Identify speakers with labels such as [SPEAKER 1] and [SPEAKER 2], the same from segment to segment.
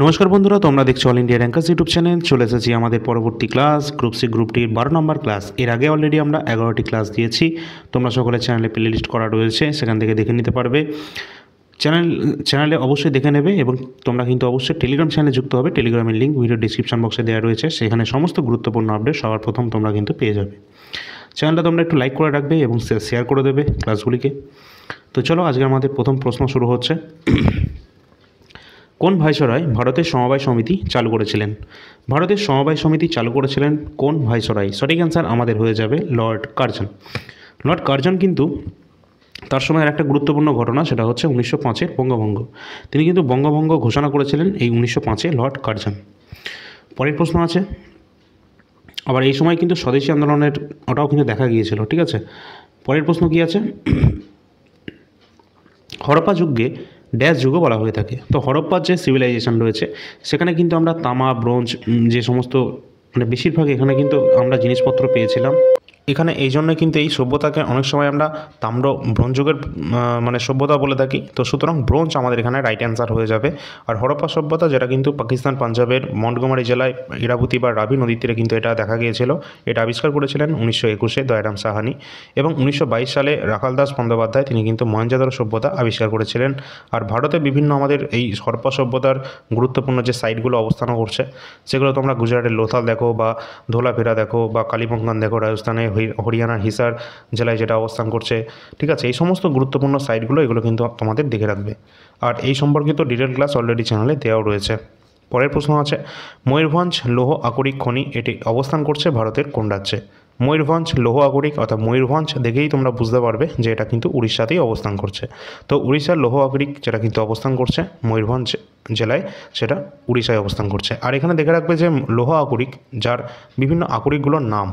[SPEAKER 1] নমস্কার বন্ধুরা, তোমরা দেখছো all India rankers YouTube channel. চলে এসেছি আমাদের পরবর্তী ক্লাস, গ্রুপ সি গ্রুপ ডির 12 নম্বর ক্লাস। এর আগে অলরেডি আমরা 11টি ক্লাস দিয়েছি। তোমরা সকলে চ্যানেলে প্লে লিস্ট করা রয়েছে, সেখান থেকে দেখে নিতে পারবে। চ্যানেলে অবশ্যই দেখে নেবে এবং তোমরা কিন্তু অবশ্যই টেলিগ্রাম চ্যানেলে যুক্ত হবে। টেলিগ্রামের লিঙ্ক ভিডিও ডিসক্রিপশন বক্সে দেওয়া রয়েছে, সেখানে সমস্ত গুরুত্বপূর্ণ আপডেট সবার প্রথম তোমরা কিন্তু পেয়ে যাবে। চ্যানেলটা তোমরা একটু লাইক করে রাখবে এবং শেয়ার করে দেবে ক্লাসগুলিকে। তো চলো, আজকে আমাদের প্রথম প্রশ্ন শুরু হচ্ছে। কোন ভাইসরয় ভারতের সমবায় সমিতি চালু করেছিলেন? ভারতের সমবায় সমিতি চালু করেছিলেন কোন ভাইসরয়? সঠিক অ্যান্সার আমাদের হয়ে যাবে লর্ড কার্জন। লর্ড কার্জন কিন্তু তার সময়ের একটা গুরুত্বপূর্ণ ঘটনা, সেটা হচ্ছে 1905-এর বঙ্গভঙ্গ। তিনি কিন্তু বঙ্গভঙ্গ ঘোষণা করেছিলেন এই 1905-এ লর্ড কার্জন। পরের প্রশ্ন আছে, আবার এই সময় কিন্তু স্বদেশী আন্দোলনের ওটাও কিন্তু দেখা গিয়েছিল, ঠিক আছে। পরের প্রশ্ন কি আছে, হরপ্পা যুগকে ড্যাশ যুগও বলা হয়ে থাকে। তো হরপ্পার যে সিভিলাইজেশন রয়েছে, সেখানে কিন্তু আমরা তামা, ব্রোঞ্জ, যে সমস্ত বেশিরভাগ এখানে কিন্তু আমরা জিনিসপত্র পেয়েছিলাম। এখানে এই জন্য কিন্তু এই সভ্যতাকে অনেক সময় আমরা তাম্র ব্রোঞ্জ যুগের সভ্যতা বলে থাকি। তো সুতরাং ব্রোঞ্জ আমাদের এখানে রাইট অ্যান্সার হয়ে যাবে। আর হরপ্পা সভ্যতা, যেটা কিন্তু পাকিস্তান পাঞ্জাবের মন্টগোমারি জেলায় ইরাবতী বা রাবি নদীর তীরে কিন্তু এটা দেখা গিয়েছিল। এটা আবিষ্কার করেছিলেন 1921-এ দয়ারাম সাহানি, এবং 1922 সালে রাখালদাস বন্দ্যোপাধ্যায় তিনি কিন্তু মহেঞ্জোদারো সভ্যতা আবিষ্কার করেছিলেন। আর ভারতে বিভিন্ন আমাদের এই হরপ্পা সভ্যতার গুরুত্বপূর্ণ যে সাইটগুলো অবস্থান করছে, সেগুলো তোমরা গুজরাটের লোথাল দেখো, বা ধোলাফেরা দেখো, বা কালীবঙ্গান দেখো রাজস্থানে, হরিয়ানার হিসার জেলায় যেটা অবস্থান করছে, ঠিক আছে। এই সমস্ত গুরুত্বপূর্ণ সাইটগুলো এগুলো কিন্তু তোমাদের দেখে রাখবে। আর এই সম্পর্কিত ডিটেল ক্লাস অলরেডি চ্যানেলে দেওয়াও রয়েছে। পরের প্রশ্ন আছে, ময়ূরভঞ্জ লৌহ আকরিক খনি এটি অবস্থান করছে ভারতের কোন রাজ্যে? ময়ূরভঞ্জ লৌহ আকরিক অর্থাৎ ময়ূরভঞ্জ দেখেই তোমরা বুঝতে পারবে যে এটা কিন্তু উড়িষ্যাতেই অবস্থান করছে। তো উড়িষ্যার লৌহ আকরিক যেটা কিন্তু অবস্থান করছে ময়ূরভঞ্জ জেলায়, সেটা উড়িষ্যায় অবস্থান করছে। আর এখানে দেখে রাখবে যে লৌহ আকরিক, যার বিভিন্ন আকরিকগুলোর নাম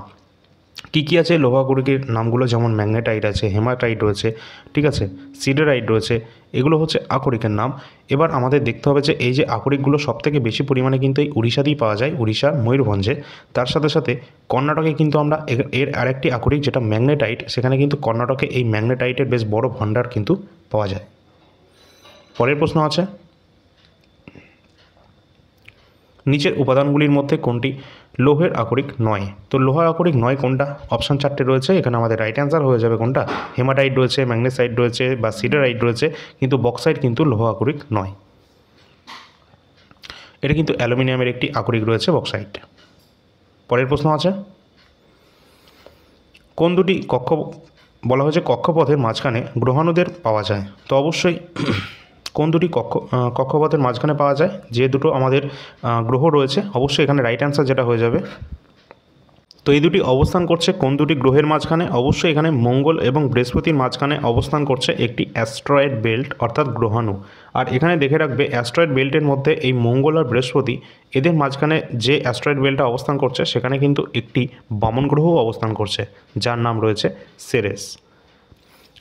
[SPEAKER 1] কী কী আছে, লৌহ আকরিকের নামগুলো যেমন ম্যাগনেটাইট আছে, হেমাটাইট রয়েছে, ঠিক আছে, সিডারাইট রয়েছে, এগুলো হচ্ছে আকরিকের নাম। এবার আমাদের দেখতে হবে যে এই যে আকরিকগুলো সবথেকে বেশি পরিমাণে কিন্তু এই উড়িষ্যাতেই পাওয়া যায়, উড়িষ্যার ময়ূরভঞ্জে। তার সাথে সাথে কর্ণাটকে কিন্তু আমরা এর আরেকটি আকরিক যেটা ম্যাগনেটাইট, সেখানে কিন্তু কর্ণাটকে এই ম্যাগনেটাইটের বেশ বড় ভাণ্ডার কিন্তু পাওয়া যায়। পরের প্রশ্ন আছে, নিচের উপাদানগুলির মধ্যে কোনটি লৌহের আকরিক নয়? তো লোহার আকরিক নয় কোনটা? অপশান 4টে রয়েছে, এখানে আমাদের রাইট অ্যান্সার হয়ে যাবে কোনটা? হেমাটাইট রয়েছে, ম্যাগনেসাইট রয়েছে, বা সিডারাইট রয়েছে, কিন্তু বক্সাইট কিন্তু লৌহ আকরিক নয়। এটা কিন্তু অ্যালুমিনিয়ামের একটি আকরিক রয়েছে, বক্সাইট। পরের প্রশ্ন আছে, কোন দুটি বলা হয়েছে কক্ষপথের মাঝখানে গ্রহাণুদের পাওয়া যায়? তো অবশ্যই কোন দুটি কক্ষপথের মাঝখানে পাওয়া যায়, যে দুটো আমাদের গ্রহ রয়েছে, অবশ্যই এখানে রাইট অ্যান্সার যেটা হয়ে যাবে। তো এই দুটি অবস্থান করছে কোন দুটি গ্রহের মাঝখানে? অবশ্যই এখানে মঙ্গল এবং বৃহস্পতির মাঝখানে অবস্থান করছে একটি অ্যাস্ট্রয়েড বেল্ট অর্থাৎ গ্রহাণু। আর এখানে দেখে রাখবে অ্যাস্ট্রয়েড বেল্টের মধ্যে এই মঙ্গল আর বৃহস্পতি, এদের মাঝখানে যে অ্যাস্ট্রয়েড বেল্টটা অবস্থান করছে, সেখানে কিন্তু একটি বামন গ্রহও অবস্থান করছে, যার নাম রয়েছে সেরেস।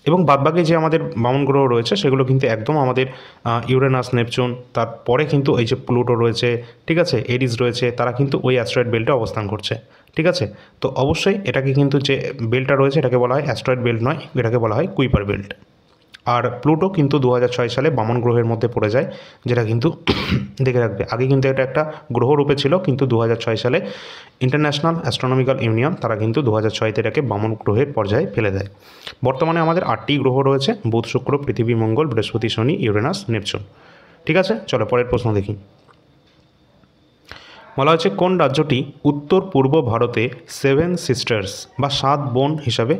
[SPEAKER 1] এবং বাদবাকি যে আমাদের বামন গ্রহ রয়েছে, সেগুলো কিন্তু একদম আমাদের ইউরেনাস, নেপচুন, তারপরে কিন্তু এই যে প্লুটো রয়েছে, ঠিক আছে, এরিস রয়েছে, তারা কিন্তু ওই অ্যাস্ট্রয়েড বেল্টে অবস্থান করছে, ঠিক আছে। তো অবশ্যই এটাকে কিন্তু যে বেল্টটা রয়েছে, এটাকে বলা হয় অ্যাস্ট্রয়েড বেল্ট নয়, এটাকে বলা হয় কুইপার বেল্ট। আর প্লুটো কিন্তু 2006 সালে বামন গ্রহের মধ্যে পড়ে যায়, যেটা কিন্তু দেখে রাখবে। আগে কিন্তু এটা একটা গ্রহ রূপে ছিল, কিন্তু 2006 সালে ইন্টারন্যাশনাল অ্যাস্ট্রোনমিক্যাল ইউনিয়ন তারা কিন্তু 2006-তে এটাকে বামন গ্রহের পর্যায়ে ফেলে দেয়। বর্তমানে আমাদের 8টি গ্রহ রয়েছে, বুধ, শুক্র, পৃথিবী, মঙ্গল, বৃহস্পতি, শনি, ইউরেনাস, নেপচুন, ঠিক আছে। চলো পরের প্রশ্ন দেখি। বলা হচ্ছে কোন রাজ্যটি উত্তর পূর্ব ভারতে 7 সিস্টার্স বা 7 বোন হিসাবে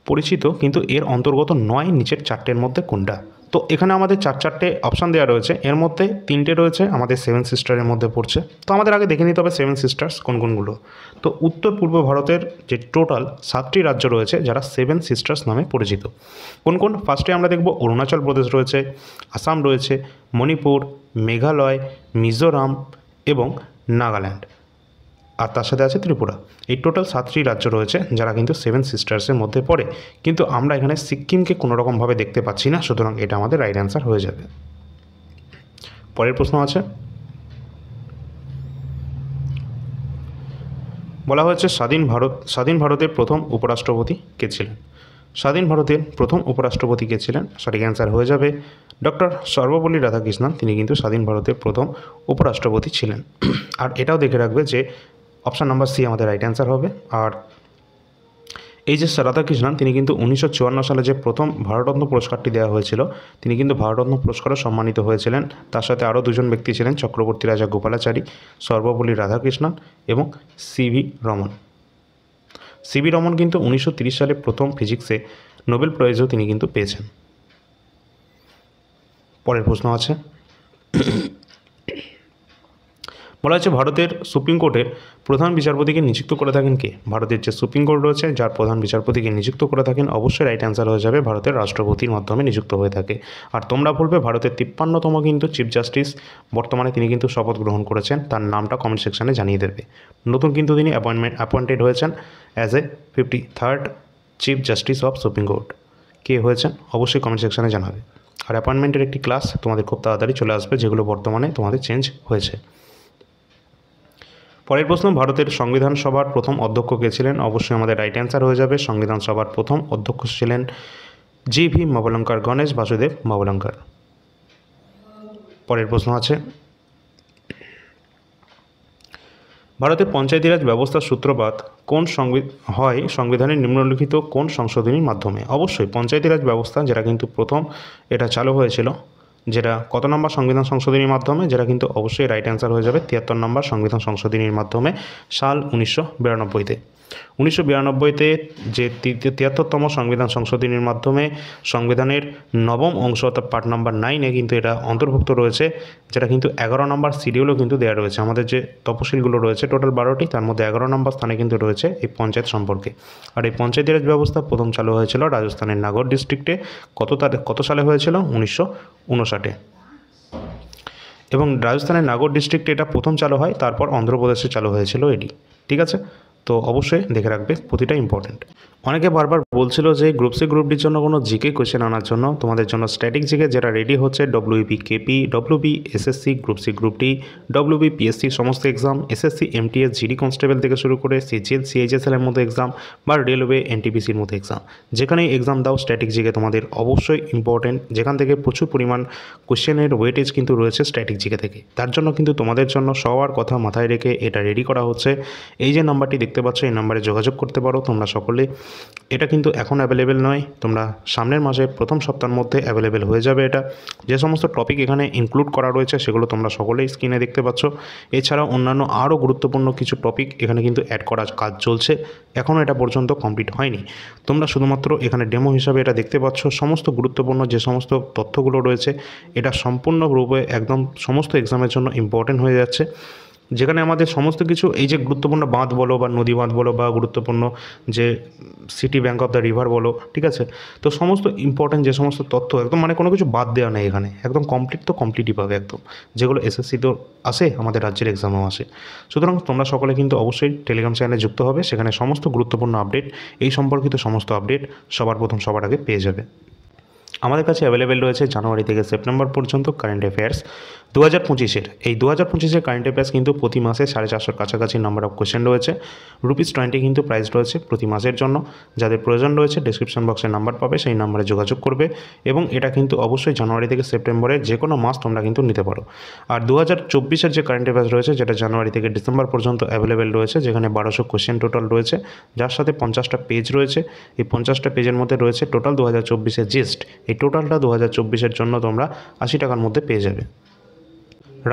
[SPEAKER 1] পরিচিত, কিন্তু এর অন্তর্গত নয় নিচের 4টের মধ্যে কোনটা? তো এখানে আমাদের 4টে অপশান দেওয়া রয়েছে, এর মধ্যে 3টে রয়েছে আমাদের 7 সিস্টারের মধ্যে পড়ছে। তো আমাদের আগে দেখে নিতে হবে 7 সিস্টার্স কোন কোনগুলো। তো উত্তর পূর্ব ভারতের যে টোটাল 7টি রাজ্য রয়েছে, যারা 7 সিস্টার্স নামে পরিচিত, কোন কোন? ফার্স্টে আমরা দেখব অরুণাচল প্রদেশ রয়েছে, আসাম রয়েছে, মণিপুর, মেঘালয়, মিজোরাম এবং নাগাল্যান্ড, আর তার সাথে আছে ত্রিপুরা। এই টোটাল 7টি রাজ্য রয়েছে, যারা কিন্তু 7 সিস্টার্সের মধ্যে পড়ে। কিন্তু আমরা এখানে সিক্কিমকে কোনোরকমভাবে দেখতে পাচ্ছি না, সুতরাং এটা আমাদের রাইট অ্যান্সার হয়ে যাবে। পরের প্রশ্ন আছে, বলা হয়েছে স্বাধীন ভারতের প্রথম উপরাষ্ট্রপতি কে ছিলেন? স্বাধীন ভারতের প্রথম উপরাষ্ট্রপতি কে ছিলেন? সঠিক অ্যান্সার হয়ে যাবে ডক্টর সর্বপল্লী রাধাকৃষ্ণন। তিনি কিন্তু স্বাধীন ভারতের প্রথম উপরাষ্ট্রপতি ছিলেন। আর এটাও দেখে রাখবে যে অপশান নাম্বার সি আমাদের রাইট অ্যান্সার হবে। আর এই যে রাধাকৃষ্ণন, তিনি কিন্তু 1954 সালে যে প্রথম ভারতরত্ন পুরস্কারটি দেওয়া হয়েছিল, তিনি কিন্তু ভারতরত্ন পুরস্কারও সম্মানিত হয়েছিলেন। তার সাথে আরও দুজন ব্যক্তি ছিলেন, চক্রবর্তী রাজা গোপালাচারী, সর্বপল্লী রাধাকৃষ্ণন এবং সিভি রমন। সিভি রমন কিন্তু 1930 সালে প্রথম ফিজিক্সে নোবেল প্রাইজও তিনি কিন্তু পেয়েছেন। পরের প্রশ্ন আছে, বলা হচ্ছে ভারতের সুপ্রিম কোর্টের প্রধান বিচারপতিকে নিযুক্ত করে থাকেন কে? ভারতের যে সুপ্রিম কোর্ট রয়েছে, যার প্রধান বিচারপতিকে নিযুক্ত করে থাকেন, অবশ্যই রাইট অ্যান্সার হয়ে যাবে ভারতের রাষ্ট্রপতির মাধ্যমে নিযুক্ত হয়ে থাকে। আর তোমরা বলবে ভারতের 53তম কিন্তু চিফ জাস্টিস বর্তমানে তিনি কিন্তু শপথ গ্রহণ করেছেন, তার নামটা কমেন্ট সেকশানে জানিয়ে দেবে। নতুন কিন্তু তিনি অ্যাপয়েন্টেড হয়েছেন as a 53rd chief justice of supreme court. কে হয়েছেন অবশ্যই কমেন্ট সেকশানে জানাবে। আর অ্যাপয়েন্টমেন্টের একটি ক্লাস তোমাদের খুব তাড়াতাড়ি চলে আসবে, যেগুলো বর্তমানে তোমাদের চেঞ্জ হয়েছে। পরের প্রশ্ন, ভারতের সংবিধান সভার প্রথম অধ্যক্ষ কে ছিলেন? অবশ্যই আমাদের রাইট অ্যান্সার হয়ে যাবে সংবিধান সভার প্রথম অধ্যক্ষ ছিলেন জি.ভি. মাভলঙ্কার, গণেশ বাসুদেব মাভলঙ্কার। পরের প্রশ্ন আছে, ভারতের পঞ্চায়েতি রাজ ব্যবস্থার সূত্রপাত কোন সংবিধানের নিম্নলিখিত কোন সংশোধনীর মাধ্যমে? অবশ্যই পঞ্চায়েতি রাজ ব্যবস্থা, যেটা কিন্তু প্রথম এটা চালু হয়েছিল, যেটা কত নম্বর সংবিধান সংশোধনীর মাধ্যমে? যেটা কিন্তু অবশ্যই রাইট অ্যান্সার হয়ে যাবে 73 নম্বর সংবিধান সংশোধনীর মাধ্যমে, সাল 1992-তে। 1992-তে যে 73তম সংবিধান সংশোধনীর মাধ্যমে সংবিধানের নবম অংশ অর্থাৎ পার্ট নাম্বার 9-এ কিন্তু এটা অন্তর্ভুক্ত রয়েছে, যেটা কিন্তু 11 নম্বর শিডিউলও কিন্তু দেওয়া রয়েছে। আমাদের যে তপশিলগুলো রয়েছে টোটাল 12টি, তার মধ্যে 11 নম্বর স্থানে কিন্তু রয়েছে এই পঞ্চায়েত সম্পর্কে। আর এই পঞ্চায়েতি রাজ ব্যবস্থা প্রথম চালু হয়েছিল রাজস্থানের নাগর ডিস্ট্রিক্টে। কত সালে হয়েছিল? 1959-এ। এবং রাজস্থানের নাগর ডিস্ট্রিক্টে এটা প্রথম চালু হয়, তারপর অন্ধ্রপ্রদেশে চালু হয়েছিল এটি। ঠিক আছে, তো অবশ্যই দেখে রাখবে, প্রতিটা ইম্পর্টেন্ট। অনেকে বারবার বলছিল যে গ্রুপ সি গ্রুপ ডির জন্য কোনো জিকে কোয়েশ্চেন আনার জন্য, তোমাদের জন্য স্ট্যাটিক জিকে যেটা রেডি হচ্ছে WB KP, WB SSC, group C group D, WB PSC সমস্ত exam, SSC MTS GD constable থেকে শুরু করে সিজিএল সিএইচএসএল-এর মতো এক্সাম বা রেলওয়ে এনটিপিসির মতো এক্সাম, যেখানেই এক্সাম দাও স্ট্যাটিক জিকে তোমাদের অবশ্যই ইম্পর্টেন্ট, যেখান থেকে প্রচুর পরিমাণ কোয়েশ্চেনের ওয়েটেজ কিন্তু রয়েছে স্ট্যাটিক জিকে থেকে। তার জন্য কিন্তু তোমাদের জন্য সবার কথা মাথায় রেখে এটা রেডি করা হচ্ছে। এই যে নাম্বারটি দেখতে পাচ্ছ, এই নাম্বারে যোগাযোগ করতে পারো তোমরা সকলে। এটা কিন্তু এখন অ্যাভেলেবেল নয়, তোমরা সামনের মাসে প্রথম সপ্তাহের মধ্যে অ্যাভেলেবেল হয়ে যাবে এটা। যে সমস্ত টপিক এখানে ইনক্লুড করা রয়েছে সেগুলো তোমরা সকলেই স্ক্রিনে দেখতে পাচ্ছ। এছাড়াও অন্যান্য আরও গুরুত্বপূর্ণ কিছু টপিক এখানে কিন্তু অ্যাড করার কাজ চলছে, এখনও এটা পর্যন্ত কমপ্লিট হয়নি। তোমরা শুধুমাত্র এখানে ডেমো হিসাবে এটা দেখতে পাচ্ছ। সমস্ত গুরুত্বপূর্ণ যে সমস্ত তথ্যগুলো রয়েছে, এটা সম্পূর্ণরূপে একদম সমস্ত এক্সামের জন্য ইম্পর্টেন্ট হয়ে যাচ্ছে, যেখানে আমাদের সমস্ত কিছু, এই যে গুরুত্বপূর্ণ বাঁধ বলো বা নদী বাঁধ বলো বা গুরুত্বপূর্ণ যে city bank of the river বলো, ঠিক আছে, তো সমস্ত ইম্পর্টেন্ট যে সমস্ত তথ্য একদম মানে কোনো কিছু বাদ দেওয়া নেই এখানে, একদম কমপ্লিট তো কমপ্লিটই পাবে একদম, যেগুলো এসএসসি তো আসে, আমাদের রাজ্যের এক্সামেও আসে। সুতরাং তোমরা সকলে কিন্তু অবশ্যই টেলিগ্রাম চ্যানেলে যুক্ত হবে, সেখানে সমস্ত গুরুত্বপূর্ণ আপডেট, এই সম্পর্কিত সমস্ত আপডেট সবার প্রথম সবার আগে পেয়ে যাবে। আমাদের কাছে অ্যাভেলেবেল রয়েছে জানুয়ারি থেকে সেপ্টেম্বর পর্যন্ত কারেন্ট অ্যাফেয়ার্স 2025-এর। এই 2025-এর কারেন্ট অ্যাফেয়ার্স কিন্তু প্রতি মাসে 450-এর কাছাকাছি নাম্বার অফ কোয়েশ্চেন রয়েছে। ₹20 কিন্তু প্রাইস রয়েছে প্রতি মাসের জন্য। যাদের প্রয়োজন রয়েছে ডেসক্রিপশন বক্সে নাম্বার পাবে, সেই নাম্বারে যোগাযোগ করবে। এবং এটা কিন্তু অবশ্যই জানুয়ারি থেকে সেপ্টেম্বরের যে কোনো মাস তোমরা কিন্তু নিতে পারো। আর 2024-এর যে কারেন্ট অ্যাফেয়ার্স রয়েছে, যেটা জানুয়ারি থেকে ডিসেম্বর পর্যন্ত অ্যাভেলেবেল রয়েছে, যেখানে 1200 কোয়েশ্চেন টোটাল রয়েছে, যার সাথে 50টা পেজ রয়েছে। এই 50টা পেজের মধ্যে রয়েছে টোটাল 2024-এর জিস্ট। এই টোটালটা 2024-এর জন্য তোমরা 80 টাকার মধ্যে পেয়ে যাবে।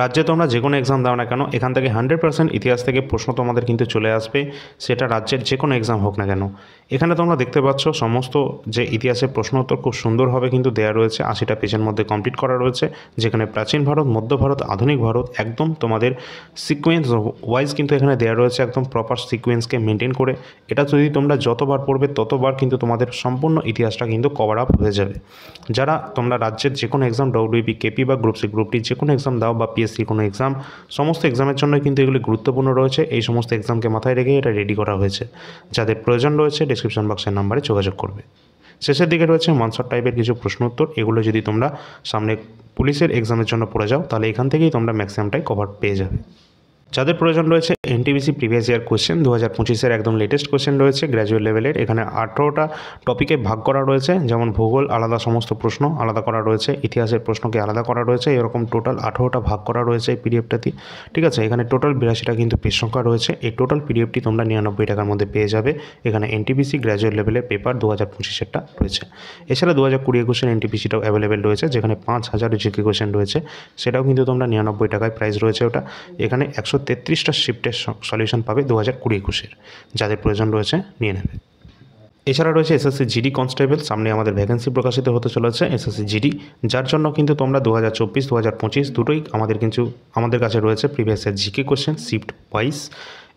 [SPEAKER 1] রাজ্যে তোমরা যে কোনো এক্সাম দাও না কেন, এখান থেকে 100% ইতিহাস থেকে প্রশ্ন তোমাদের কিন্তু চলে আসবে, সেটা রাজ্যের যে কোনো এক্সাম হোক না কেন। এখানে তোমরা দেখতে পাচ্ছ সমস্ত যে ইতিহাসের প্রশ্ন উত্তর খুব সুন্দরভাবে কিন্তু দেওয়া রয়েছে, 80টা পেজের মধ্যে কমপ্লিট করা রয়েছে, যেখানে প্রাচীন ভারত, মধ্য ভারত, আধুনিক ভারত একদম তোমাদের সিকোয়েন্স ওয়াইজ কিন্তু এখানে দেওয়া রয়েছে, একদম প্রপার সিকোয়েন্সকে মেনটেন করে। এটা যদি তোমরা যতবার পড়বে ততবার কিন্তু তোমাদের সম্পূর্ণ ইতিহাসটা কিন্তু কভার আপ হয়ে যাবে। যারা তোমরা রাজ্যের যে কোনো এক্সাম ডব্লিউবি কেপি বা গ্রুপ সি গ্রুপ ডি যে কোনো এক্সাম দাও বা পিএসসি কোনো এক্সাম, সমস্ত এক্সামের জন্য কিন্তু এগুলি গুরুত্বপূর্ণ রয়েছে। এই সমস্ত এক্সামকে মাথায় রেখে এটা রেডি করা হয়েছে। যাদের প্রয়োজন রয়েছে ডেসক্রিপশন বক্সের নাম্বারে যোগাযোগ করবে। শেষের দিকে রয়েছে মানসর টাইপের কিছু প্রশ্ন উত্তর, এগুলো যদি তোমরা সামনে পুলিশের এক্সামের জন্য পড়ে যাও, তাহলে এখান থেকেই তোমরা ম্যাক্সিমামটাই কভার পেয়ে যাবে। যাদের প্রয়োজন রয়েছে এনটিপিসি প্রিভিয়াস ইয়ার কোশ্চেন 2025-এর একদম লেটেস্ট কোশ্চেন রয়েছে গ্র্যাজুয়েট লেভেলের। এখানে 18টা টপিকে ভাগ করা রয়েছে, যেমন ভূগোল আলাদা, সমস্ত প্রশ্ন আলাদা করা রয়েছে, ইতিহাসের প্রশ্নকে আলাদা করা রয়েছে, এরকম টোটাল 18টা ভাগ করা রয়েছে এই পিডিএফটাতে। ঠিক আছে, এখানে টোটাল 82টা কিন্তু পেজ সংখ্যা রয়েছে। এই টোটাল পিডিএফটি তোমরা 99 টাকার মধ্যে পেয়ে যাবে। এখানে এনটিপিসি গ্র্যাজুয়েট লেভেলের পেপার 2025-এরটা রয়েছে। এছাড়া 2020-21-এর এনটিপিসিটাও অ্যাভেলেবেল রয়েছে, যেখানে 5000 জিকে কোশ্চেন রয়েছে, সেটাও কিন্তু তোমরা 99 টাকায় প্রাইস রয়েছে ওটা। এখানে 133টা শিফটের সলিউশন পাবে 2020-21-এর। যাদের প্রয়োজন রয়েছে নিয়ে নেবে। এছাড়া রয়েছে এসএসসি জিডি কনস্টেবল, সামনে আমাদের ভ্যাকেন্সি প্রকাশিত হতে চলেছে এসএসসি জিডি, যার জন্য কিন্তু তোমরা 2024-2025 দুটোই আমাদের কাছে রয়েছে previous year GK question shift wise,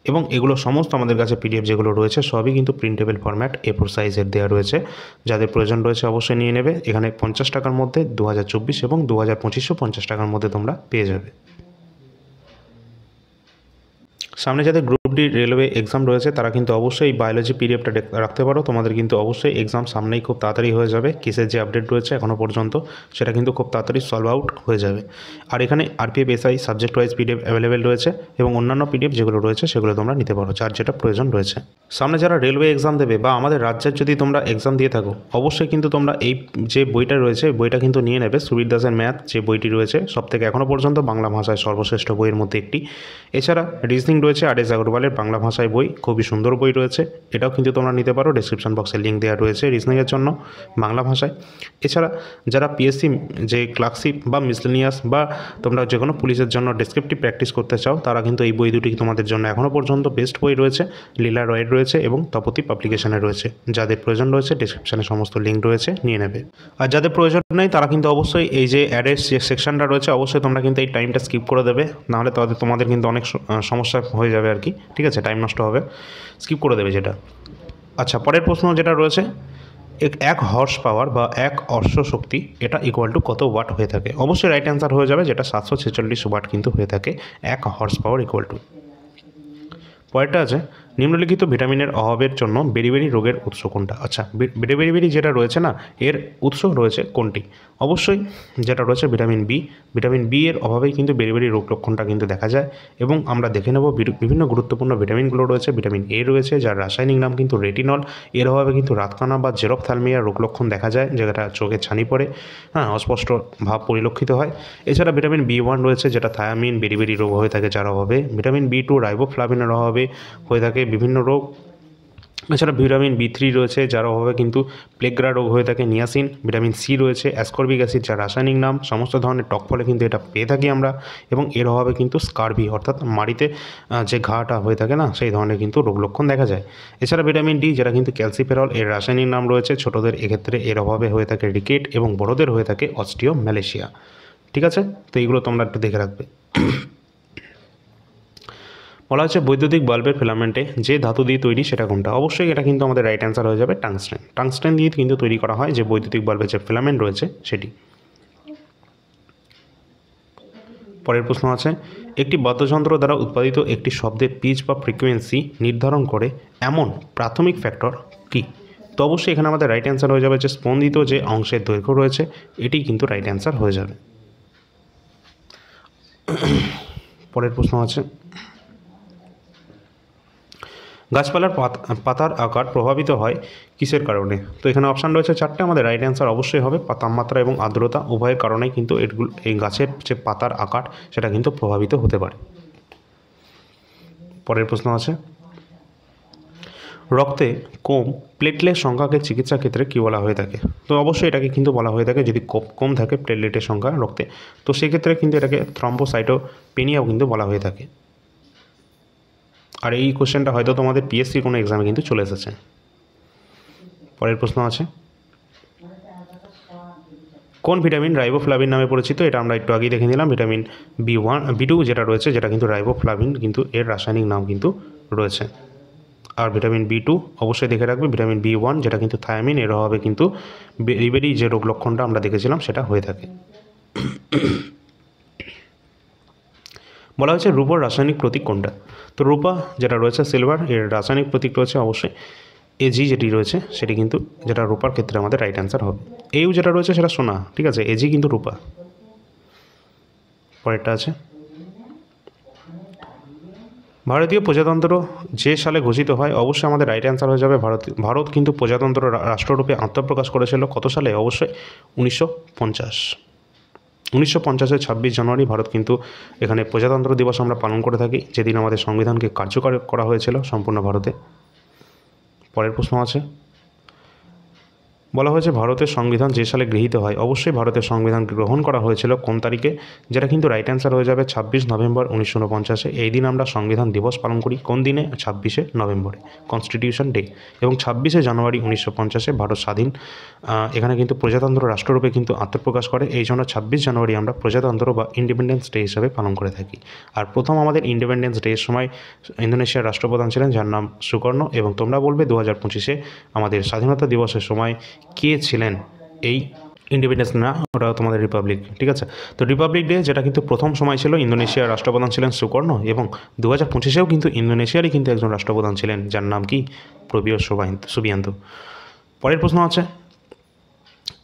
[SPEAKER 1] এবং এগুলো সমস্ত আমাদের কাছে পিডিএফ যেগুলো রয়েছে সবই কিন্তু প্রিন্টেবল ফরম্যাট A4 সাইজের দেওয়া রয়েছে। যাদের প্রয়োজন রয়েছে অবশ্যই নিয়ে নেবে। এখানে 50 টাকার মধ্যে 2024 এবং 2025-ও 50 টাকার মধ্যে তোমরা পেয়ে যাবে। সামনে যাদের গ্রুপ ডি রেলওয়ে এক্সাম রয়েছে তারা কিন্তু অবশ্যই বায়োলজি পিডিএফটা রাখতে পারো। তোমাদের কিন্তু অবশ্যই এক্সাম সামনেই খুব তাড়াতাড়ি হয়ে যাবে। কেসের যে আপডেট রয়েছে এখনও পর্যন্ত সেটা কিন্তু খুব তাড়াতাড়ি সলভ আউট হয়ে যাবে। আর এখানে RPF SI subject wise PDF available রয়েছে, এবং অন্যান্য পিডিএফ যেগুলো রয়েছে সেগুলো তোমরা নিতে পারো যার যেটা প্রয়োজন রয়েছে। সামনে যারা রেলওয়ে এক্সাম দেবে বা আমাদের রাজ্যের যদি তোমরা এক্সাম দিয়ে থাকো, অবশ্যই কিন্তু তোমরা এই যে বইটা রয়েছে বইটা কিন্তু নিয়ে নেবে। সুবীর দাসের ম্যাথ যে বইটি রয়েছে সবথেকে এখনও পর্যন্ত বাংলা ভাষায় সর্বশ্রেষ্ঠ বইয়ের মধ্যে একটি। এছাড়া রিজনিং রয়েছে আর.এস. আগরওয়ালের বাংলা ভাষায় বই, খুবই সুন্দর বই রয়েছে, এটাও কিন্তু তোমরা নিতে পারো। ডেসক্রিপশন বক্সে লিঙ্ক দেওয়া রয়েছে রিজনিংয়ের জন্য বাংলা ভাষায়। এছাড়া যারা পিএসসি যে ক্লার্কশিপ বা মিসলেনিয়াস বা তোমরা যে কোনো পুলিশের জন্য ডেসক্রিপটিভ প্র্যাকটিস করতে চাও, তারা কিন্তু এই বই দুটি তোমাদের জন্য এখনও পর্যন্ত বেস্ট বই রয়েছে। লীলা রয়ের রয়েছে এবং তপতি পাবলিকেশনে রয়েছে। যাদের প্রয়োজন রয়েছে ডেসক্রিপশনে সমস্ত লিঙ্ক রয়েছে, নিয়ে নেবে। আর যাদের প্রয়োজন নেই তারা কিন্তু অবশ্যই এই যে অ্যাডের যে সেকশনটা রয়েছে অবশ্যই তোমরা কিন্তু এই টাইমটা স্কিপ করে দেবে, নাহলে তোমাদের কিন্তু অনেক সমস্যা হয়ে যাবে আর কি। ঠিক আছে, টাইম নষ্ট হবে, স্কিপ করে দেবে যেটা। আচ্ছা, পরের প্রশ্ন যেটা রয়েছে, এক হর্স পাওয়ার বা এক অশ্ব শক্তি এটা ইকুয়াল টু কত ওয়াট হয়ে থাকে? অবশ্যই রাইট অ্যান্সার হয়ে যাবে, যেটা 746 ওয়াট কিন্তু হয়ে থাকে এক হর্স পাওয়ার ইকুয়াল টু। পরেরটা আছে, নিম্নলিখিত ভিটামিনের অভাবের জন্য বেরিবেরি রোগের উৎস কোনটা? আচ্ছা, বেরিবেরি যেটা রয়েছে না, এর উৎস রয়েছে কোনটি? অবশ্যই যেটা রয়েছে ভিটামিন বি। ভিটামিন বি এর অভাবেই কিন্তু বেরিবেরি রোগ লক্ষণটা কিন্তু দেখা যায়। এবং আমরা দেখে নেব বিভিন্ন গুরুত্বপূর্ণ ভিটামিনগুলো রয়েছে। ভিটামিন এ রয়েছে, যার রাসায়নিক নাম কিন্তু রেটিনল। এর অভাবে কিন্তু রাতকানা বা জেরপ্থ্যালমিয়া রোগ লক্ষণ দেখা যায়, যেটা চোখে ছানি পড়ে, অস্পষ্ট ভাব পরিলক্ষিত হয়। এছাড়া ভিটামিন বি1 রয়েছে, যেটা থায়ামিন বেরিবেরি রোগ হয়ে থাকে যার অভাবে। ভিটামিন বি2 রাইবোফ্লাভিনের অভাবে হয়ে থাকে বিভিন্ন রোগ। এছাড়া ভিটামিন বি3 রয়েছে, যার অভাবে কিন্তু প্লেগ্রা রোগ হয়ে থাকে, নিয়াসিন। ভিটামিন সি রয়েছে, অ্যাসকর্বিক অ্যাসিড যার রাসায়নিক নাম। সমস্ত ধরনের টক ফলে কিন্তু এটা পেয়ে থাকি আমরা, এবং এর অভাবে কিন্তু স্কারভি অর্থাৎ মাড়িতে যে ঘাটা হয়ে থাকে না, সেই ধরনের কিন্তু রোগ লক্ষণ দেখা যায়। এছাড়া ভিটামিন ডি, যেটা কিন্তু ক্যালসিফেরল, এর রাসায়নিক নাম রয়েছে। ছোটদের এক্ষেত্রে এর অভাবে হয়ে থাকে রিকেট, এবং বড়দের হয়ে থাকে অস্টিওম্যালেশিয়া। ঠিক আছে, তো এইগুলো তোমরা একটু দেখে রাখবে। বলা হচ্ছে বৈদ্যুতিক বাল্বের ফিলামেন্টে যে ধাতু দিয়ে তৈরি সেটা কোনটা? অবশ্যই এটা কিন্তু আমাদের রাইট অ্যান্সার হয়ে যাবে টাংস্টেন। টাংস্টেন দিয়ে কিন্তু তৈরি করা হয় যে বৈদ্যুতিক বাল্বের যে ফিলামেন্ট রয়েছে সেটি। পরের প্রশ্ন আছে, একটি বাদ্যযন্ত্র দ্বারা উৎপাদিত একটি শব্দের পিচ বা ফ্রিকোয়েন্সি নির্ধারণ করে এমন প্রাথমিক ফ্যাক্টর কি? তো অবশ্যই এখানে আমাদের রাইট অ্যান্সার হয়ে যাবে যে স্পন্দিত যে অংশের দৈর্ঘ্য রয়েছে, এটি কিন্তু রাইট অ্যান্সার হয়ে যাবে। পরের প্রশ্ন আছে, গাছপালার পাতার আকার প্রভাবিত হয় কিসের কারণে? তো এখানে অপশান রয়েছে 4টে, আমাদের রাইট অ্যান্সার অবশ্যই হবে তাপমাত্রা এবং আর্দ্রতা উভয়ের কারণেই কিন্তু এই গাছের যে পাতার আকার সেটা কিন্তু প্রভাবিত হতে পারে। পরের প্রশ্ন আছে, রক্তে প্লেটলেট সংখ্যাকে চিকিৎসা ক্ষেত্রে কী বলা হয়ে থাকে? তো অবশ্যই এটাকে কিন্তু বলা হয়ে থাকে, যদি কম থাকে প্লেটলেটের সংখ্যা রক্তে, তো সেক্ষেত্রে কিন্তু এটাকে থ্রম্বোসাইটোপেনিয়াও কিন্তু বলা হয়ে থাকে। আর এই কোশ্চেনটা হয়তো তোমাদের পিএসসির কোনো এক্সামে কিন্তু চলে এসেছে। পরের প্রশ্ন আছে, কোন ভিটামিন রাইবোফ্লাভিন নামে পরিচিত? এটা আমরা একটু আগেই দেখে নিলাম, ভিটামিন বি2 যেটা রয়েছে, যেটা কিন্তু রাইবোফ্লাভিন কিন্তু এর রাসায়নিক নাম কিন্তু রয়েছে। আর ভিটামিন বি2 অবশ্যই দেখে রাখবে। ভিটামিন বি1 যেটা কিন্তু থায়ামিন, এর অভাবে কিন্তু বেরিবেরি যে রোগ লক্ষণটা আমরা দেখেছিলাম সেটা হয়ে থাকে। বলা হয়েছে রূপার রাসায়নিক প্রতীক কোনটা? তো রূপা যেটা রয়েছে সিলভার, এর রাসায়নিক প্রতীক রয়েছে অবশ্যই এজি যেটি রয়েছে সেটি কিন্তু, যেটা রূপার ক্ষেত্রে আমাদের রাইট অ্যান্সার হবে। এও যেটা রয়েছে সেটা সোনা, ঠিক আছে, এজি কিন্তু রূপা। পরেরটা আছে, ভারতীয় প্রজাতন্ত্র যে সালে ঘোষিত হয়, অবশ্যই আমাদের রাইট অ্যান্সার হয়ে যাবে ভারত কিন্তু প্রজাতন্ত্র রাষ্ট্ররূপে আত্মপ্রকাশ করেছিল কত সালে? অবশ্যই 1950। 1950-এর 26 জানুয়ারি ভারত কিন্তু এখানে প্রজাতন্ত্র দিবস আমরা পালন করে থাকি, যেদিন আমাদের সংবিধানকে কার্যকর করা হয়েছিল সম্পূর্ণ ভারতে। পরের প্রশ্ন আছে, বলা হয়েছে ভারতের সংবিধান যে সালে গৃহীত হয়, অবশ্যই ভারতের সংবিধান গ্রহণ করা হয়েছিল কোন তারিখে? যেটা কিন্তু রাইট অ্যান্সার হয়ে যাবে 26 নভেম্বর 1949-এ। এই দিন আমরা সংবিধান দিবস পালন করি। কোন দিনে? 26শে নভেম্বরে, কনস্টিটিউশন ডে। এবং 26শে জানুয়ারি 1950-এ ভারত স্বাধীন এখানে কিন্তু প্রজাতন্ত্র রাষ্ট্ররূপে কিন্তু আত্মপ্রকাশ করে। এই জন্য 26 জানুয়ারি আমরা প্রজাতন্ত্র বা ইন্ডিপেন্ডেন্স ডে হিসাবে পালন করে থাকি। আর প্রথম আমাদের ইন্ডিপেন্ডেন্স ডের সময় ইন্দোনেশিয়ার রাষ্ট্রপ্রধান ছিলেন, যার নাম সুকর্ণ। এবং তোমরা বলবে 2025-এ আমাদের স্বাধীনতা দিবসের সময় কে ছিলেন এই ইন্ডিপেন্ডেন্স? না, ওটা তোমাদের রিপাবলিক, ঠিক আছে। তো রিপাবলিক ডে যেটা কিন্তু প্রথম সময় ছিল, ইন্দোনেশিয়ার রাষ্ট্রপ্রধান ছিলেন সুকর্ণ। এবং 2025-এও কিন্তু ইন্দোনেশিয়ারই কিন্তু একজন রাষ্ট্রপ্রধান ছিলেন, যার নাম কি? প্রবিয়ো সুবিয়ান্তো। পরের প্রশ্ন আছে,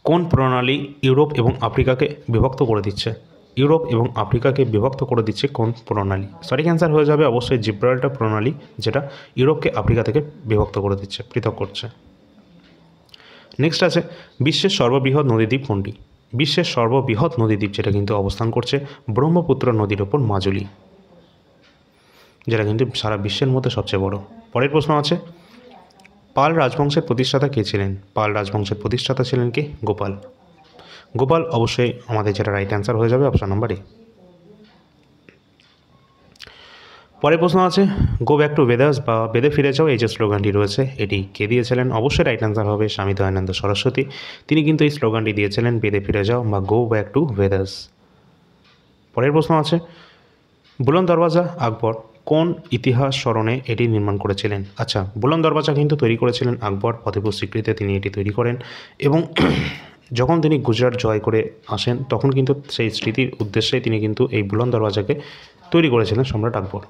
[SPEAKER 1] কোন প্রণালী ইউরোপ এবং আফ্রিকাকে বিভক্ত করে দিচ্ছে? ইউরোপ এবং আফ্রিকাকে বিভক্ত করে দিচ্ছে কোন প্রণালী? সঠিক অ্যান্সার হয়ে যাবে অবশ্যই জিব্রাল্টার প্রণালী, যেটা ইউরোপকে আফ্রিকা থেকে বিভক্ত করে দিচ্ছে, পৃথক করছে। নেক্সট আছে, বিশ্বের সর্ববৃহৎ নদীদ্বীপ কোনটি? বিশ্বের সর্ববৃহৎ নদীদ্বীপ যেটা কিন্তু অবস্থান করছে ব্রহ্মপুত্র নদীর ওপর মাজুলি, যেটা কিন্তু সারা বিশ্বের মধ্যে সবচেয়ে বড়। পরের প্রশ্ন আছে, পাল রাজবংশের প্রতিষ্ঠাতা কে ছিলেন? পাল রাজবংশের প্রতিষ্ঠাতা ছিলেন কে? গোপাল। গোপাল অবশ্যই আমাদের যেটা রাইট অ্যান্সার হয়ে যাবে অপশন নাম্বার এ। পরের প্রশ্ন আছে, গো ব্যাক টু বেদাস বা বেদে ফিরে যাও, এই যে স্লোগানটি রয়েছে এটি কে দিয়েছিলেন? অবশ্যই রাইট অ্যান্সার হবে স্বামী দয়ানন্দ সরস্বতী। তিনি কিন্তু এই স্লোগানটি দিয়েছিলেন, বেদে ফিরে যাও বা গো ব্যাক টু বেদাস। পরের প্রশ্ন আছে, বুলন্দ দরওয়াজা আকবর কোন ইতিহাস স্মরণে এটি নির্মাণ করেছিলেন? আচ্ছা, বুলন্দ দরওয়াজা কিন্তু তৈরি করেছিলেন আকবর, ফতেপুর সিক্রিতে তিনি এটি তৈরি করেন। এবং যখন তিনি গুজরাট জয় করে আসেন, তখন কিন্তু সেই স্মৃতির উদ্দেশ্যে তিনি কিন্তু এই বুলন্দ দরওয়াজাকে তৈরি করেছিলেন সম্রাট আকবর।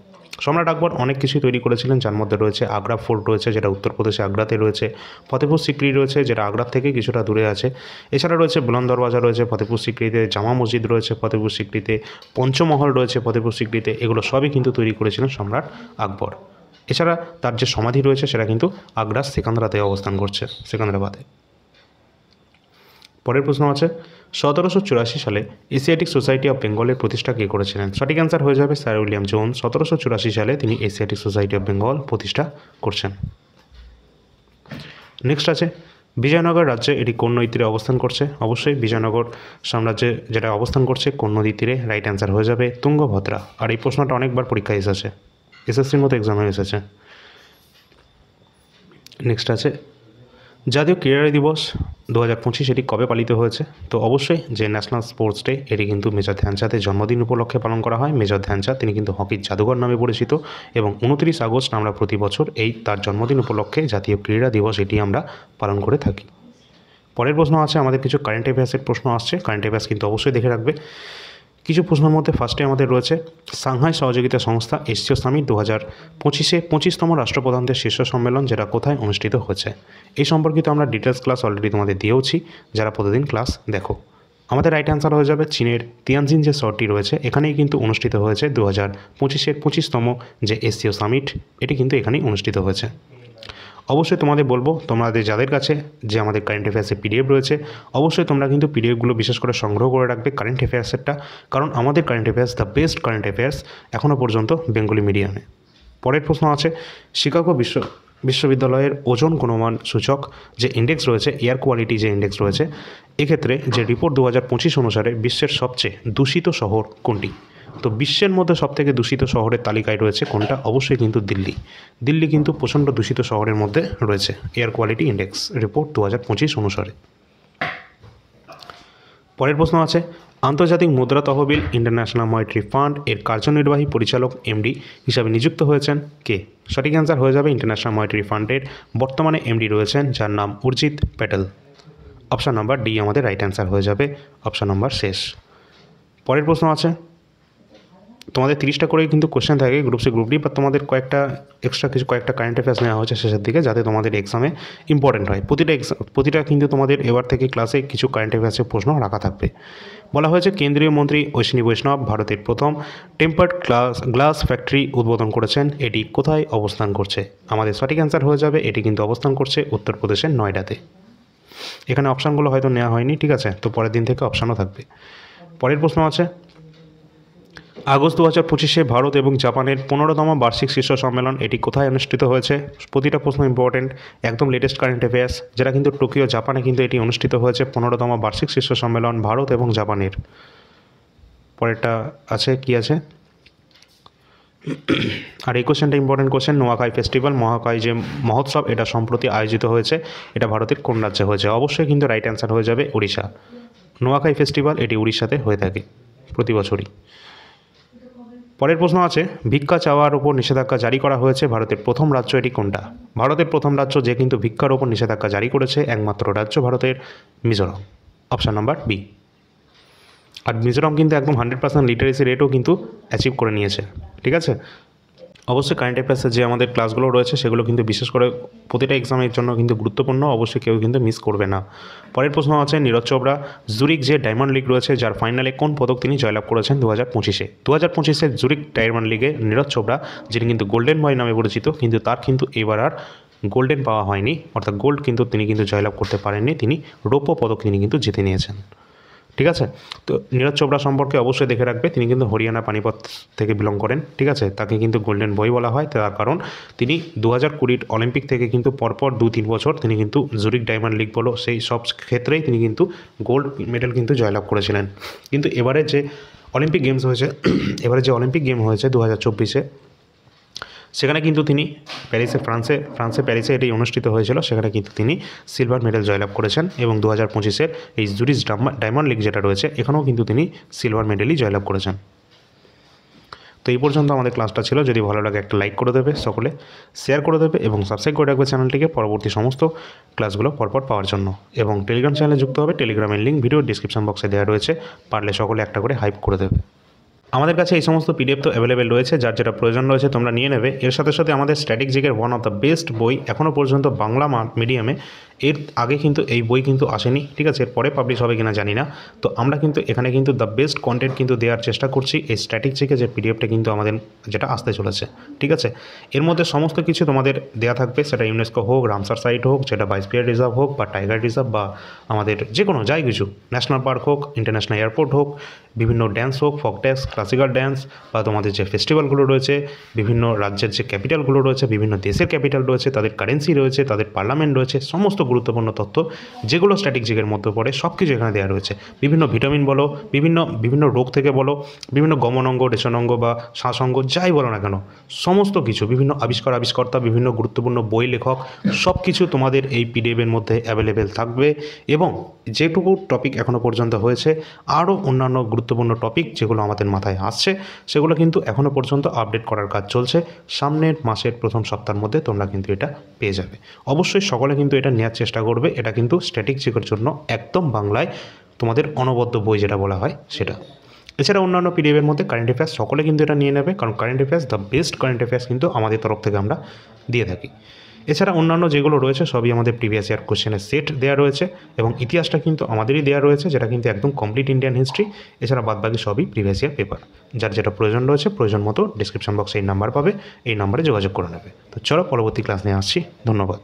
[SPEAKER 1] সম্রাট আকবর অনেক কিছুই তৈরি করেছিলেন, যার মধ্যে রয়েছে আগ্রা ফোর্ট রয়েছে, যেটা উত্তরপ্রদেশে আগ্রাতে রয়েছে। ফতেপুর সিক্রি রয়েছে, যেটা আগ্রার থেকে কিছুটা দূরে আছে। এছাড়া রয়েছে বুলন্দ দরওয়াজা রয়েছে ফতেপুর সিক্রিতে, জামা মসজিদ রয়েছে ফতেপুর সিক্রিতে, পঞ্চমহল রয়েছে ফতেপুর সিক্রিতে। এগুলো সবই কিন্তু তৈরি করেছিলেন সম্রাট আকবর। এছাড়া তার যে সমাধি রয়েছে সেটা কিন্তু আগ্রার সেকান্দ্রাতে অবস্থান করছে, সেকান্দ্রাবাদে। পরের প্রশ্ন আছে, 1784 সালে এশিয়াটিক সোসাইটি অফ বেঙ্গলের প্রতিষ্ঠা কে করেছিলেন? সঠিক অ্যান্সার হয়ে যাবে স্যার উইলিয়াম জোন্স। 1784 সালে তিনি এশিয়াটিক সোসাইটি অফ বেঙ্গল প্রতিষ্ঠা করছেন। নেক্সট আছে, বিজয়নগর রাজ্যে এটি কোন নদীর তীরে অবস্থান করছে? অবশ্যই বিজয়নগর সাম্রাজ্যে যেটা অবস্থান করছে কোন নদীর তীরে? রাইট অ্যান্সার হয়ে যাবে তুঙ্গভদ্রা। আর এই প্রশ্নটা অনেকবার পরীক্ষায় এসেছে, এসএসসির মতো এক্সামে এসেছে। নেক্সট আছে, জাতীয় ক্রীড়া দিবস 2025 এটি কবে পালিত হয়েছে? তো অবশ্যই যে ন্যাশনাল স্পোর্টস ডে, এটি কিন্তু মেজর ধ্যানচাঁদের জন্মদিন উপলক্ষে পালন করা হয়। মেজর ধ্যানচাঁদ তিনি কিন্তু হকির জাদুঘর নামে পরিচিত। এবং 29 আগস্ট আমরা প্রতি বছর এই তার জন্মদিন উপলক্ষে জাতীয় ক্রীড়া দিবস এটি আমরা পালন করে থাকি। পরের প্রশ্ন আছে, আমাদের কিছু কারেন্ট অ্যাফেয়ার্সের প্রশ্ন আসছে। কারেন্ট অ্যাফেয়ার্স কিন্তু অবশ্যই দেখে রাখবে। কিছু প্রশ্নের মধ্যে ফার্স্টে আমাদের রয়েছে, সাংহাই সহযোগিতা সংস্থা এশীয় সামিট 2025-এ 25তম রাষ্ট্রপ্রধানদের শীর্ষ সম্মেলন যেটা কোথায় অনুষ্ঠিত হয়েছে? এই সম্পর্কিত আমরা ডিটেলস ক্লাস অলরেডি তোমাদের দিয়েওছি, যারা প্রতিদিন ক্লাস দেখো। আমাদের রাইট অ্যান্সার হয়ে যাবে চীনের তিয়ানজিন যে শহরটি রয়েছে, এখানেই কিন্তু অনুষ্ঠিত হয়েছে 2025-এর 25তম যে এশীয় সামিট, এটি কিন্তু এখানেই অনুষ্ঠিত হয়েছে। অবশ্যই তোমাদের বলবো, তোমাদের যাদের কাছে যে আমাদের কারেন্ট অ্যাফেয়ার্সের পিডিএফ রয়েছে, অবশ্যই তোমরা কিন্তু পিডিএফগুলো বিশেষ করে সংগ্রহ করে রাখবে কারেন্ট অ্যাফেয়ার্সেরটা, কারণ আমাদের current affairs the best current affairs এখনও পর্যন্ত বেঙ্গলি মিডিয়ামে। পরের প্রশ্ন আছে, শিকাগো বিশ্ববিদ্যালয়ের ওজন গুণমান সূচক যে ইন্ডেক্স রয়েছে, এয়ার কোয়ালিটি যে ইন্ডেক্স রয়েছে, এক্ষেত্রে যে রিপোর্ট 2025 অনুসারে বিশ্বের সবচেয়ে দূষিত শহর কোনটি? তো বিশ্বের মধ্যে সবথেকে দূষিত শহরের তালিকায় রয়েছে কোনটা? অবশ্যই কিন্তু দিল্লি। দিল্লি কিন্তু প্রচণ্ড দূষিত শহরের মধ্যে রয়েছে এয়ার কোয়ালিটি ইন্ডেক্স রিপোর্ট 2025 অনুসারে। পরের প্রশ্ন আছে, আন্তর্জাতিক মুদ্রা তহবিল ইন্টারন্যাশনাল মনিটারি ফান্ড এর কার্যনির্বাহী পরিচালক এমডি হিসাবে নিযুক্ত হয়েছেন কে? সঠিক অ্যান্সার হয়ে যাবে ইন্টারন্যাশনাল মনিটারি ফান্ডের বর্তমানে এমডি রয়েছেন, যার নাম Urjit Patel. Option number D আমাদের রাইট অ্যান্সার হয়ে যাবে, অপশান নাম্বার শেষ। পরের প্রশ্ন আছে, তোমাদের 30টা করে কিন্তু কোশ্চেন থাকে গ্রুপ সি গ্রুপ ডি, বা তোমাদের কয়েকটা কারেন্ট অ্যাফেয়ার্স নেওয়া হয়েছে শেষের দিকে, যাতে তোমাদের এক্সামে ইম্পর্টেন্ট হয়। প্রতিটা কিন্তু তোমাদের এবার থেকে ক্লাসে কিছু কারেন্ট অ্যাফেয়ার্সের প্রশ্ন রাখা থাকবে। বলা হয়েছে কেন্দ্রীয় মন্ত্রী অশ্বিনী বৈষ্ণব ভারতের প্রথম টেম্পার্ড গ্লাস ফ্যাক্টরি উদ্বোধন করেছেন, এটি কোথায় অবস্থান করছে? আমাদের সঠিক অ্যান্সার হয়ে যাবে এটি কিন্তু অবস্থান করছে উত্তরপ্রদেশের নয়ডাতে। এখানে অপশানগুলো হয়তো নেওয়া হয়নি, ঠিক আছে, তো পরের দিন থেকে অপশানও থাকবে। পরের প্রশ্ন আছে, আগস্ট 2025 ভারত এবং জাপানের 15তম বার্ষিক শীর্ষ সম্মেলন এটি কোথায় অনুষ্ঠিত হয়েছে? প্রতিটা প্রশ্ন ইম্পর্টেন্ট, একদম লেটেস্ট কারেন্ট অ্যাফেয়ার্স, যেটা কিন্তু টোকিও জাপানে কিন্তু এটি অনুষ্ঠিত হয়েছে 15তম বার্ষিক শীর্ষ সম্মেলন ভারত এবং জাপানের। পরেরটা আছে কি আছে, আর এই কোশ্চেনটা ইম্পর্টেন্ট কোশ্চেন, নোয়াখাই ফেস্টিভ্যাল মহাখাই যে মহোৎসব এটা সম্প্রতি আয়োজিত হয়েছে, এটা ভারতের কোন রাজ্যে হয়েছে? অবশ্যই কিন্তু রাইট অ্যান্সার হয়ে যাবে উড়িষ্যা। নোয়াখাই ফেস্টিভ্যাল এটি উড়িষ্যাতে হয়ে থাকে প্রতি বছরই। পরের প্রশ্ন আছে, ভিক্ষা চাওয়ার উপর নিষেধাজ্ঞা জারি করা হয়েছে ভারতের প্রথম রাজ্য এটি কোনটা? ভারতের প্রথম রাজ্য যে কিন্তু ভিক্ষার উপর নিষেধাজ্ঞা জারি করেছে একমাত্র রাজ্য ভারতের মিজোরাম, অপশান নাম্বার বি। আর মিজোরাম কিন্তু একদম 100% লিটারেসি রেটও কিন্তু অ্যাচিভ করে নিয়েছে, ঠিক আছে। অবশ্যই কারেন্ট অ্যাফেয়ার্সের যে আমাদের ক্লাসগুলো রয়েছে সেগুলো কিন্তু বিশেষ করে প্রতিটা এক্সামের জন্য কিন্তু গুরুত্বপূর্ণ, অবশ্যই কেউ কিন্তু মিস করবে না। পরের প্রশ্ন আছে, নীরজ চোপড়া জুরিক যে ডায়মন্ড লিগ রয়েছে যার ফাইনালে কোন পদক তিনি জয়লাভ করেছেন 2025-এ? 2025-এর জুরিক ডায়মন্ড লিগে নীরজ চোপড়া, যিনি কিন্তু গোল্ডেন বয় নামে পরিচিত, কিন্তু তার কিন্তু এবার আর গোল্ডেন পাওয়া হয়নি, অর্থাৎ গোল্ড কিন্তু তিনি কিন্তু জয়লাভ করতে পারেননি, তিনি রৌপ্য পদক তিনি কিন্তু জিতে নিয়েছেন, ঠিক আছে। তো নীরজ চোপড়া সম্পর্কে অবশ্যই দেখে রাখবে, তিনি কিন্তু হরিয়ানা পানিপথ থেকে বিলং করেন, ঠিক আছে। তাকে কিন্তু গোল্ডেন বয় বলা হয় তার কারণ তিনি 2020 অলিম্পিক থেকে কিন্তু পরপর 2-3 বছর তিনি কিন্তু জুরিক ডায়মন্ড লিগ বলো সেই সব ক্ষেত্রেই তিনি কিন্তু গোল্ড মেডেল কিন্তু জয়লাভ করেছিলেন। কিন্তু এবারে যে অলিম্পিক গেমস হয়েছে এবারে যে অলিম্পিক গেম হয়েছে 2024-এ, সেখানে কিন্তু তিনি ফ্রান্সে প্যারিসে এটি অনুষ্ঠিত হয়েছিল, সেখানে কিন্তু তিনি সিলভার মেডেল জয়লাভ করেছেন, এবং 2025-এর এই জুরিক ডায়মন্ড লিগ যেটা রয়েছে এখানেও কিন্তু তিনি সিলভার মেডেলই জয়লাভ করেছেন। তো এই পর্যন্ত আমাদের ক্লাসটা ছিল, যদি ভালো লাগে একটা লাইক করে দেবে, সকলে শেয়ার করে দেবে এবং সাবস্ক্রাইব করে রাখবে চ্যানেলটিকে পরবর্তী সমস্ত ক্লাসগুলো পরপর পাওয়ার জন্য। এবং টেলিগ্রাম চ্যানেলে যুক্ত হবে, টেলিগ্রামের লিঙ্ক ভিডিও ডিসক্রিপশন বক্সে দেওয়া রয়েছে, পারলে সকলে একটা করে হাইপ করে দেবে। আমাদের কাছে এই সমস্ত পিডিএফ তো অ্যাভেলেবেল রয়েছে, যার যেটা প্রয়োজন রয়েছে তোমরা নিয়ে নেবে। এর সাথে সাথে আমাদের স্ট্যাটিক জিকের ওয়ান অফ দ্য বেস্ট বই এখনও পর্যন্ত বাংলা মিডিয়ামে, এর আগে কিন্তু এই বই কিন্তু আসেনি, ঠিক আছে, এরপরে পাবলিশ হবে কিনা জানি না। তো আমরা কিন্তু এখানে কিন্তু দ্য বেস্ট কন্টেন্ট কিন্তু দেওয়ার চেষ্টা করছি, এই স্ট্যাটিক জিকে যে পিডিএফটা কিন্তু আমাদের যেটা আসতে চলেছে, ঠিক আছে। এর মধ্যে সমস্ত কিছু তোমাদের দেওয়া থাকবে, সেটা ইউনেস্কো হোক, রামসার সাইট হোক, সেটা বায়োস্ফিয়ার রিজার্ভ হোক বা টাইগার রিজার্ভ, বা আমাদের যে কোনো যাই কিছু ন্যাশনাল পার্ক হোক, ইন্টারন্যাশনাল এয়ারপোর্ট হোক, বিভিন্ন ড্যান্স হোক, ফক ড্যান্স, ক্লাসিক্যাল ড্যান্স, বা তোমাদের যে ফেস্টিভ্যালগুলো রয়েছে, বিভিন্ন রাজ্যের যে ক্যাপিটালগুলো রয়েছে, বিভিন্ন দেশের ক্যাপিটাল রয়েছে, তাদের কারেন্সি রয়েছে, তাদের পার্লামেন্ট রয়েছে, সমস্ত গুরুত্বপূর্ণ তথ্য যেগুলো স্ট্যাটিক জিকের মধ্যে পড়ে সব কিছু এখানে দেওয়া রয়েছে। বিভিন্ন ভিটামিন বলো, বিভিন্ন রোগ থেকে বলো, বিভিন্ন গমনাঙ্গ, রেচনাঙ্গ বা শ্বাসঙ্গ যাই বলো না কেন, সমস্ত কিছু, বিভিন্ন আবিষ্কর্তা, বিভিন্ন গুরুত্বপূর্ণ বই লেখক, সব কিছু তোমাদের এই পিডিএফের মধ্যে অ্যাভেলেবেল থাকবে। এবং যেটুকু টপিক এখনও পর্যন্ত হয়েছে, আরও অন্যান্য গুরুত্বপূর্ণ টপিক যেগুলো আমাদের মাথায় আসছে সেগুলো কিন্তু এখনও পর্যন্ত আপডেট করার কাজ চলছে। সামনের মাসের প্রথম সপ্তাহের মধ্যে তোমরা কিন্তু এটা পেয়ে যাবে। অবশ্যই সকলে কিন্তু এটা নেওয়ার চেষ্টা করবে, এটা কিন্তু স্ট্যাটিক জিকের জন্য একদম বাংলায় তোমাদের অনবদ্য বই যেটা বলা হয় সেটা। এছাড়া অন্যান্য পিডিএফের মধ্যে কারেন্ট অ্যাফেয়ার্স সকলে কিন্তু এটা নিয়ে নেবে, কারণ current affairs the best current affairs কিন্তু আমাদের তরফ থেকে আমরা দিয়ে থাকি। এছাড়া অন্যান্য যেগুলো রয়েছে সবই আমাদের প্রিভিয়াস ইয়ার কোশ্চেনের সেট দেওয়া রয়েছে, এবং ইতিহাসটা কিন্তু আমাদেরই দেওয়া রয়েছে, যেটা কিন্তু একদম কমপ্লিট ইন্ডিয়ান হিস্ট্রি। এছাড়া বাদবাকি সবই প্রিভিয়াস ইয়ার পেপার, যার যেটা প্রয়োজন রয়েছে প্রয়োজন মতো ডিসক্রিপশন বক্সে এই নাম্বার পাবে, এই নাম্বারে যোগাযোগ করে নেবে। তো চলো পরবর্তী ক্লাস নিয়ে আসছি, ধন্যবাদ।